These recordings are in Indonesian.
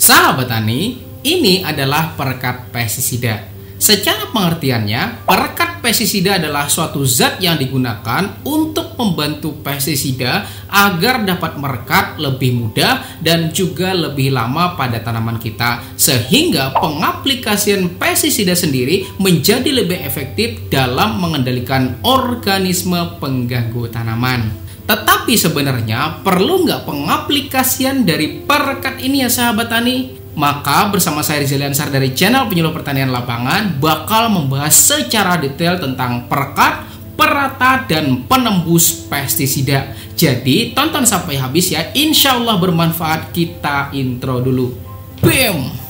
Sahabat tani, ini adalah perekat pestisida. Secara pengertiannya, perekat pestisida adalah suatu zat yang digunakan untuk membantu pestisida agar dapat merekat lebih mudah dan juga lebih lama pada tanaman kita, sehingga pengaplikasian pestisida sendiri menjadi lebih efektif dalam mengendalikan organisme pengganggu tanaman. Tetapi sebenarnya perlu nggak pengaplikasian dari perekat ini ya sahabat tani? Maka bersama saya Rizal Ansar dari channel Penyuluh Pertanian Lapangan bakal membahas secara detail tentang perekat, perata, dan penembus pestisida. Jadi tonton sampai habis ya, insya Allah bermanfaat. Kita intro dulu. BAM!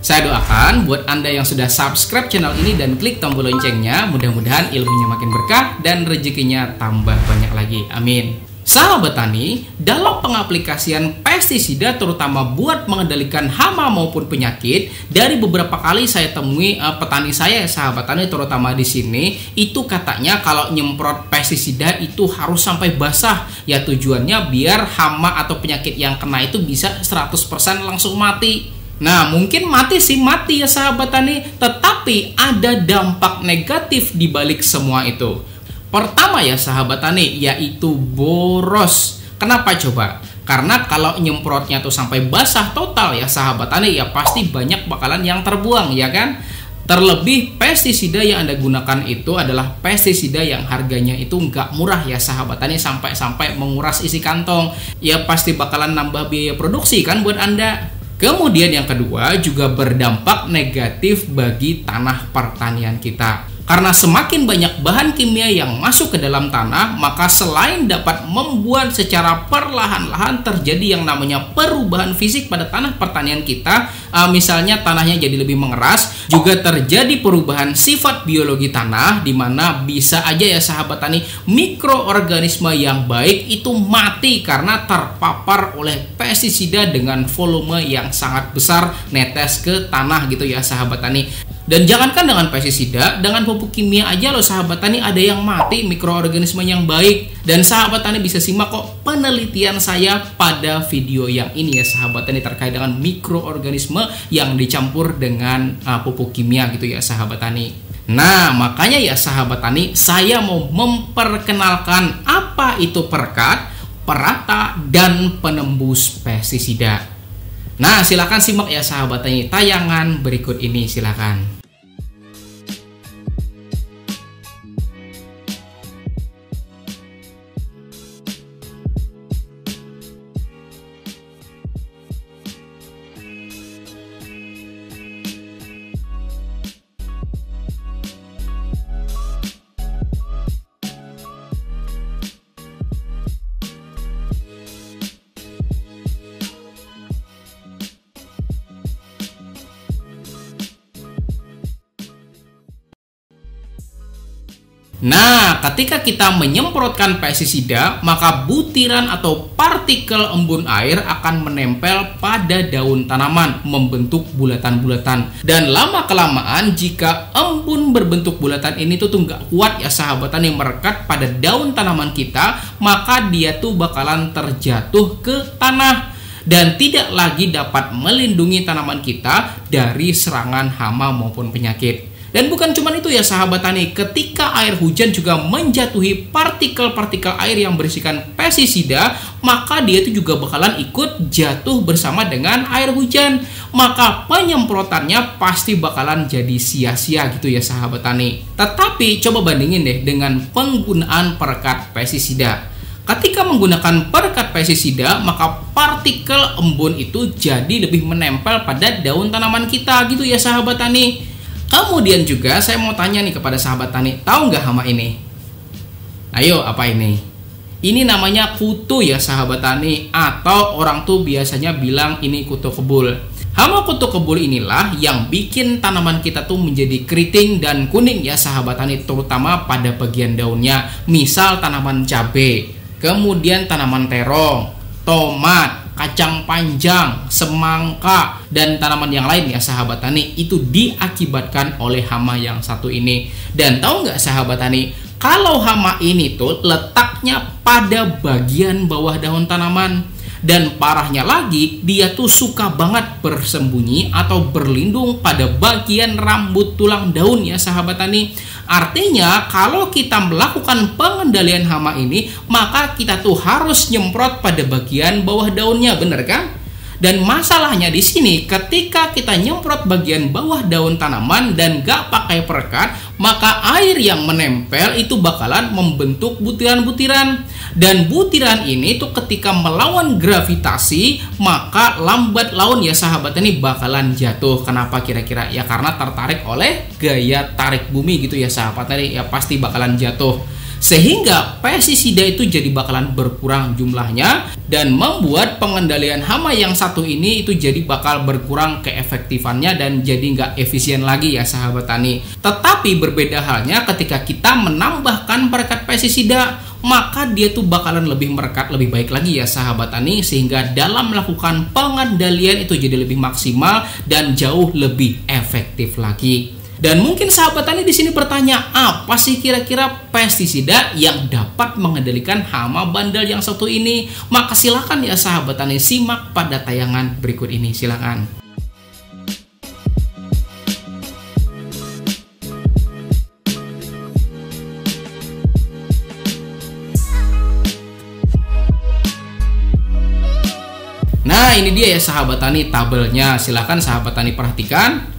Saya doakan buat Anda yang sudah subscribe channel ini dan klik tombol loncengnya, mudah-mudahan ilmunya makin berkah dan rezekinya tambah banyak lagi. Amin. Sahabat tani, dalam pengaplikasian pestisida terutama buat mengendalikan hama maupun penyakit, dari beberapa kali saya temui petani saya, sahabat tani terutama di sini, itu katanya kalau nyemprot pestisida itu harus sampai basah. Ya tujuannya biar hama atau penyakit yang kena itu bisa 100% langsung mati. Nah, mungkin mati ya sahabat tani, tetapi ada dampak negatif di balik semua itu. Pertama ya sahabat tani, yaitu boros. Kenapa coba? Karena kalau nyemprotnya tuh sampai basah total ya sahabat tani, ya pasti banyak bakalan yang terbuang ya kan? Terlebih pestisida yang Anda gunakan itu adalah pestisida yang harganya itu nggak murah ya sahabat tani, sampai menguras isi kantong. Ya pasti bakalan nambah biaya produksi kan buat Anda. Kemudian yang kedua juga berdampak negatif bagi tanah pertanian kita. Karena semakin banyak bahan kimia yang masuk ke dalam tanah, maka selain dapat membuat secara perlahan-lahan terjadi yang namanya perubahan fisik pada tanah pertanian kita, misalnya tanahnya jadi lebih mengeras, juga terjadi perubahan sifat biologi tanah, di mana bisa aja ya sahabat tani, mikroorganisme yang baik itu mati karena terpapar oleh pestisida dengan volume yang sangat besar netes ke tanah gitu ya sahabat tani. Dan jangankan dengan pestisida, dengan pupuk kimia aja loh sahabat tani ada yang mati mikroorganisme yang baik. Dan sahabat tani bisa simak kok penelitian saya pada video yang ini ya sahabat tani terkait dengan mikroorganisme yang dicampur dengan pupuk kimia gitu ya sahabat tani. Nah makanya ya sahabat tani, saya mau memperkenalkan apa itu perekat, perata, dan penembus pestisida. Nah silakan simak ya sahabat tani tayangan berikut ini, silakan. Nah, ketika kita menyemprotkan pestisida, maka butiran atau partikel embun air akan menempel pada daun tanaman, membentuk bulatan-bulatan. Dan lama-kelamaan jika embun berbentuk bulatan ini tuh nggak kuat ya sahabat tani merekat pada daun tanaman kita, maka dia tuh bakalan terjatuh ke tanah dan tidak lagi dapat melindungi tanaman kita dari serangan hama maupun penyakit. Dan bukan cuma itu ya sahabat tani, ketika air hujan juga menjatuhi partikel-partikel air yang berisikan pestisida, maka dia itu juga bakalan ikut jatuh bersama dengan air hujan. Maka penyemprotannya pasti bakalan jadi sia-sia gitu ya sahabat tani. Tetapi coba bandingin deh dengan penggunaan perekat pestisida. Ketika menggunakan perekat pestisida, maka partikel embun itu jadi lebih menempel pada daun tanaman kita gitu ya sahabat tani. Kemudian juga saya mau tanya nih kepada sahabat tani, tahu nggak hama ini? Ayo, apa ini? Ini namanya kutu ya sahabat tani, atau orang tuh biasanya bilang ini kutu kebul. Hama kutu kebul inilah yang bikin tanaman kita tuh menjadi keriting dan kuning ya sahabat tani, terutama pada bagian daunnya. Misal tanaman cabai, kemudian tanaman terong, tomat, kacang panjang, semangka, dan tanaman yang lain ya sahabat tani, itu diakibatkan oleh hama yang satu ini. Dan tahu nggak sahabat tani, kalau hama ini tuh letaknya pada bagian bawah daun tanaman. Dan parahnya lagi, dia tuh suka banget bersembunyi atau berlindung pada bagian rambut tulang daun ya sahabat tani. Artinya kalau kita melakukan pengendalian hama ini, maka kita tuh harus nyemprot pada bagian bawah daunnya, bener kan? Dan masalahnya di sini, ketika kita nyemprot bagian bawah daun tanaman dan gak pakai perekat, maka air yang menempel itu bakalan membentuk butiran-butiran. Dan butiran ini tuh ketika melawan gravitasi, maka lambat laun ya sahabat ini bakalan jatuh. Kenapa kira-kira? Ya karena tertarik oleh gaya tarik bumi gitu ya sahabat tadi, ya pasti bakalan jatuh. Sehingga pestisida itu jadi bakalan berkurang jumlahnya dan membuat pengendalian hama yang satu ini itu jadi bakal berkurang keefektifannya dan jadi nggak efisien lagi ya sahabat tani. Tetapi berbeda halnya ketika kita menambahkan perekat pestisida, maka dia tuh bakalan lebih merekat, lebih baik lagi ya sahabat tani, sehingga dalam melakukan pengendalian itu jadi lebih maksimal dan jauh lebih efektif lagi. Dan mungkin sahabat tani di sini bertanya, apa sih kira-kira pestisida yang dapat mengendalikan hama bandel yang satu ini? Maka silakan ya sahabat tani simak pada tayangan berikut ini, silakan. Nah, ini dia ya sahabat tani tabelnya. Silakan sahabat tani perhatikan.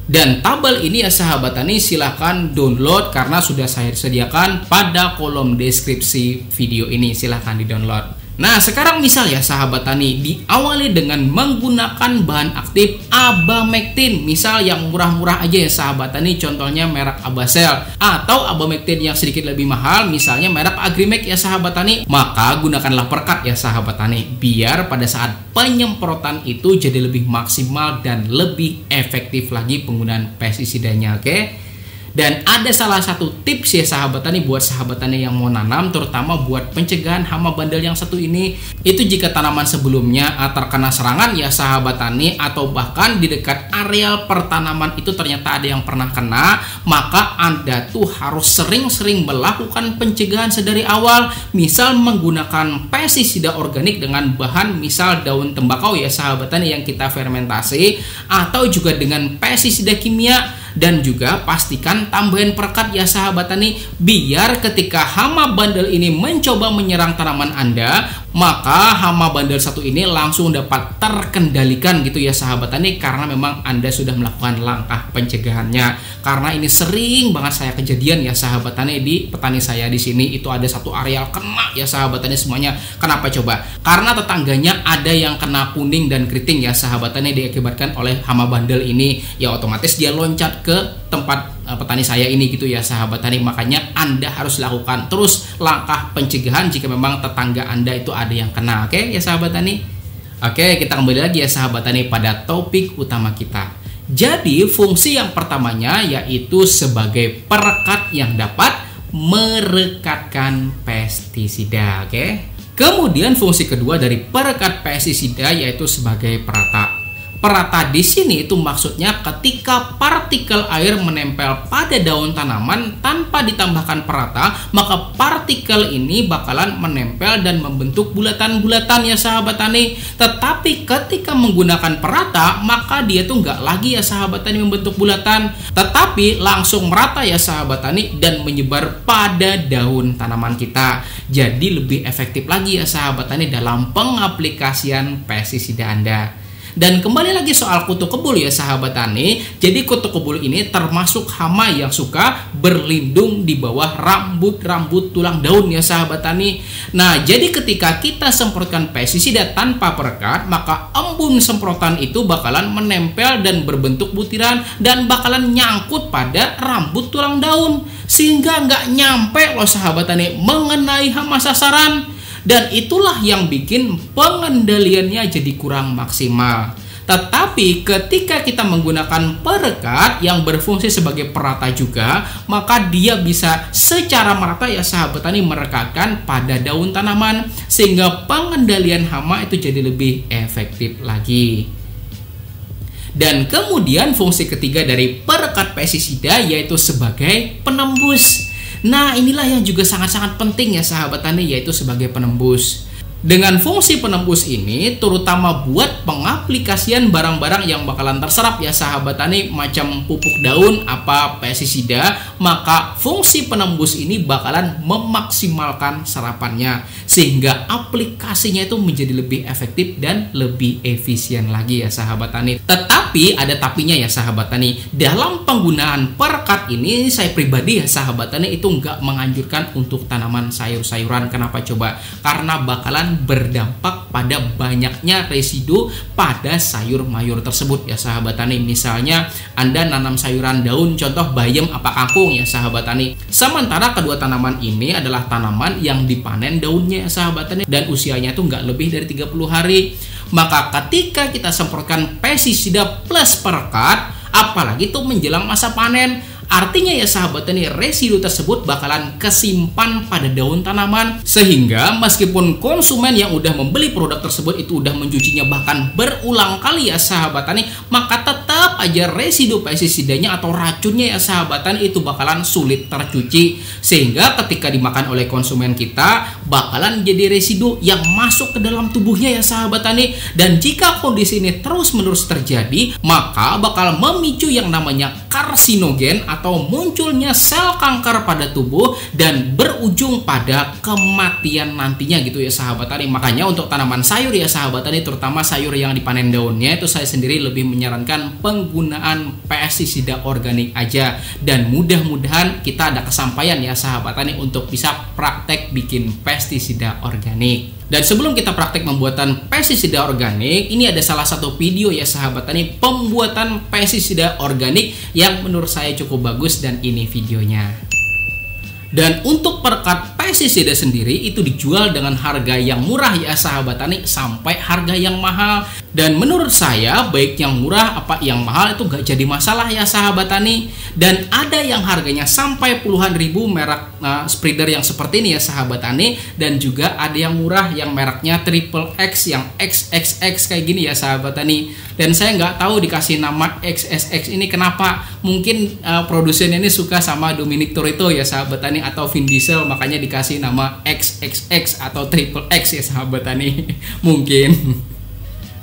Dan tabel ini ya sahabat tani silahkan download karena sudah saya sediakan pada kolom deskripsi video ini, silahkan di download. Nah sekarang misal ya sahabat tani diawali dengan menggunakan bahan aktif abamectin, misal yang murah-murah aja ya sahabat tani, contohnya merek Abacell, atau abamectin yang sedikit lebih mahal misalnya merek Agrimek ya sahabat tani. Maka gunakanlah perekat ya sahabat tani, biar pada saat penyemprotan itu jadi lebih maksimal dan lebih efektif lagi penggunaan pestisidanya, oke? Dan ada salah satu tips ya sahabat tani buat sahabat tani yang mau nanam, terutama buat pencegahan hama bandel yang satu ini. Itu jika tanaman sebelumnya terkena serangan ya sahabat tani, atau bahkan di dekat areal pertanaman itu ternyata ada yang pernah kena, maka Anda tuh harus sering-sering melakukan pencegahan sedari awal. Misal menggunakan pestisida organik dengan bahan misal daun tembakau ya sahabat tani yang kita fermentasi, atau juga dengan pestisida kimia. Dan juga pastikan tambahin perekat ya sahabat tani, biar ketika hama bandel ini mencoba menyerang tanaman Anda, maka hama bandel satu ini langsung dapat terkendalikan gitu ya sahabat tani, karena memang Anda sudah melakukan langkah pencegahannya. Karena ini sering banget saya kejadian ya sahabat tani, di petani saya di sini itu ada satu areal kena ya sahabat tani semuanya. Kenapa coba? Karena tetangganya ada yang kena kuning dan keriting ya sahabat tani, diakibatkan oleh hama bandel ini. Ya otomatis dia loncat ke tempat petani saya ini gitu ya sahabat tani. Makanya Anda harus lakukan terus langkah pencegahan jika memang tetangga Anda itu ada yang kena, oke ya sahabat tani. Oke, kita kembali lagi ya sahabat tani pada topik utama kita. Jadi fungsi yang pertamanya yaitu sebagai perekat yang dapat merekatkan pestisida, oke. Kemudian fungsi kedua dari perekat pestisida yaitu sebagai perata. Perata di sini itu maksudnya ketika partikel air menempel pada daun tanaman tanpa ditambahkan perata, maka partikel ini bakalan menempel dan membentuk bulatan-bulatan ya sahabat tani. Tetapi ketika menggunakan perata, maka dia tuh nggak lagi ya sahabat tani membentuk bulatan, tetapi langsung merata ya sahabat tani dan menyebar pada daun tanaman kita. Jadi lebih efektif lagi ya sahabat tani dalam pengaplikasian pestisida Anda. Dan kembali lagi soal kutu kebul ya sahabat tani. Jadi kutu kebul ini termasuk hama yang suka berlindung di bawah rambut-rambut tulang daun ya sahabat tani. Nah jadi ketika kita semprotkan pestisida tanpa perekat, maka embun semprotan itu bakalan menempel dan berbentuk butiran dan bakalan nyangkut pada rambut tulang daun, sehingga nggak nyampe loh sahabat tani mengenai hama sasaran. Dan itulah yang bikin pengendaliannya jadi kurang maksimal. Tetapi ketika kita menggunakan perekat yang berfungsi sebagai perata juga, maka dia bisa secara merata ya sahabat tani merekatkan pada daun tanaman, sehingga pengendalian hama itu jadi lebih efektif lagi. Dan kemudian fungsi ketiga dari perekat pestisida yaitu sebagai penembus. Nah, inilah yang juga sangat-sangat penting ya sahabat tani, yaitu sebagai penembus. Dengan fungsi penembus ini terutama buat pengaplikasian barang-barang yang bakalan terserap ya sahabat tani, macam pupuk daun apa pestisida, maka fungsi penembus ini bakalan memaksimalkan serapannya sehingga aplikasinya itu menjadi lebih efektif dan lebih efisien lagi ya sahabat tani. Tetapi ada tapinya ya sahabat tani. Dalam penggunaan perekat ini saya pribadi ya sahabat tani itu nggak menganjurkan untuk tanaman sayur-sayuran. Kenapa coba? Karena bakalan berdampak pada banyaknya residu pada sayur mayur tersebut ya sahabat tani. Misalnya Anda nanam sayuran daun, contoh bayam apa kangkung ya sahabat tani. Sementara kedua tanaman ini adalah tanaman yang dipanen daunnya ya sahabat tani, dan usianya tuh nggak lebih dari 30 hari. Maka ketika kita semprotkan pestisida plus perekat, apalagi tuh menjelang masa panen, artinya ya sahabat tani, residu tersebut bakalan kesimpan pada daun tanaman, sehingga meskipun konsumen yang udah membeli produk tersebut itu udah mencucinya bahkan berulang kali ya sahabat tani, maka tetap aja residu pestisidanya atau racunnya ya sahabat tani itu bakalan sulit tercuci, sehingga ketika dimakan oleh konsumen kita bakalan jadi residu yang masuk ke dalam tubuhnya ya sahabat tani. Dan jika kondisi ini terus-menerus terjadi, maka bakal memicu yang namanya karsinogen atau munculnya sel kanker pada tubuh dan berujung pada kematian nantinya gitu ya sahabat tani. Makanya untuk tanaman sayur ya sahabat tani, terutama sayur yang dipanen daunnya, itu saya sendiri lebih menyarankan penggunaan pestisida organik aja, dan mudah-mudahan kita ada kesampaian ya sahabat tani untuk bisa praktek bikin pestisida organik. Dan sebelum kita praktek pembuatan pestisida organik, ini ada salah satu video ya sahabat tani pembuatan pestisida organik yang menurut saya cukup bagus, dan ini videonya. Dan untuk perekat pestisida sendiri itu dijual dengan harga yang murah ya sahabat tani sampai harga yang mahal. Dan menurut saya baik yang murah apa yang mahal itu gak jadi masalah ya sahabat tani. Dan ada yang harganya sampai puluhan ribu merek spreader yang seperti ini ya sahabat tani. Dan juga ada yang murah yang mereknya triple X yang XXX kayak gini ya sahabat tani. Dan saya nggak tahu dikasih nama XSX ini kenapa. Mungkin produsen ini suka sama Dominic Toretto ya sahabat tani atau Vin Diesel, makanya dikasih nama XXX atau triple X ya sahabat tani. Mungkin.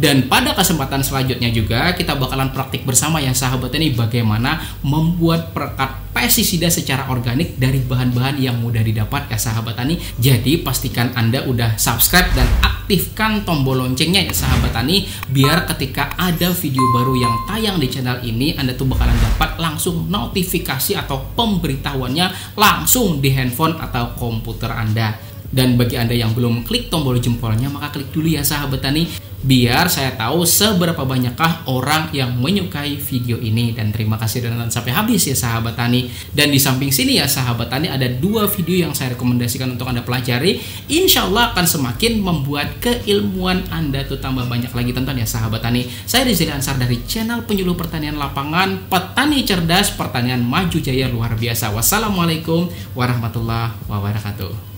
Dan pada kesempatan selanjutnya juga kita bakalan praktik bersama ya sahabat tani bagaimana membuat perekat pestisida secara organik dari bahan-bahan yang mudah didapat ya sahabat tani. Jadi pastikan Anda udah subscribe dan aktifkan tombol loncengnya ya sahabat tani, biar ketika ada video baru yang tayang di channel ini Anda tuh bakalan dapat langsung notifikasi atau pemberitahuannya langsung di handphone atau komputer Anda. Dan bagi Anda yang belum klik tombol jempolnya, maka klik dulu ya sahabat tani, biar saya tahu seberapa banyakkah orang yang menyukai video ini. Dan terima kasih sudah nonton sampai habis ya sahabat tani. Dan di samping sini ya sahabat tani ada dua video yang saya rekomendasikan untuk Anda pelajari. Insya Allah akan semakin membuat keilmuan Anda tuh tambah banyak lagi. Tonton ya sahabat tani. Saya Rizal Ansar dari channel Penyuluh Pertanian Lapangan, Petani Cerdas, Pertanian Maju Jaya Luar Biasa. Wassalamualaikum warahmatullahi wabarakatuh.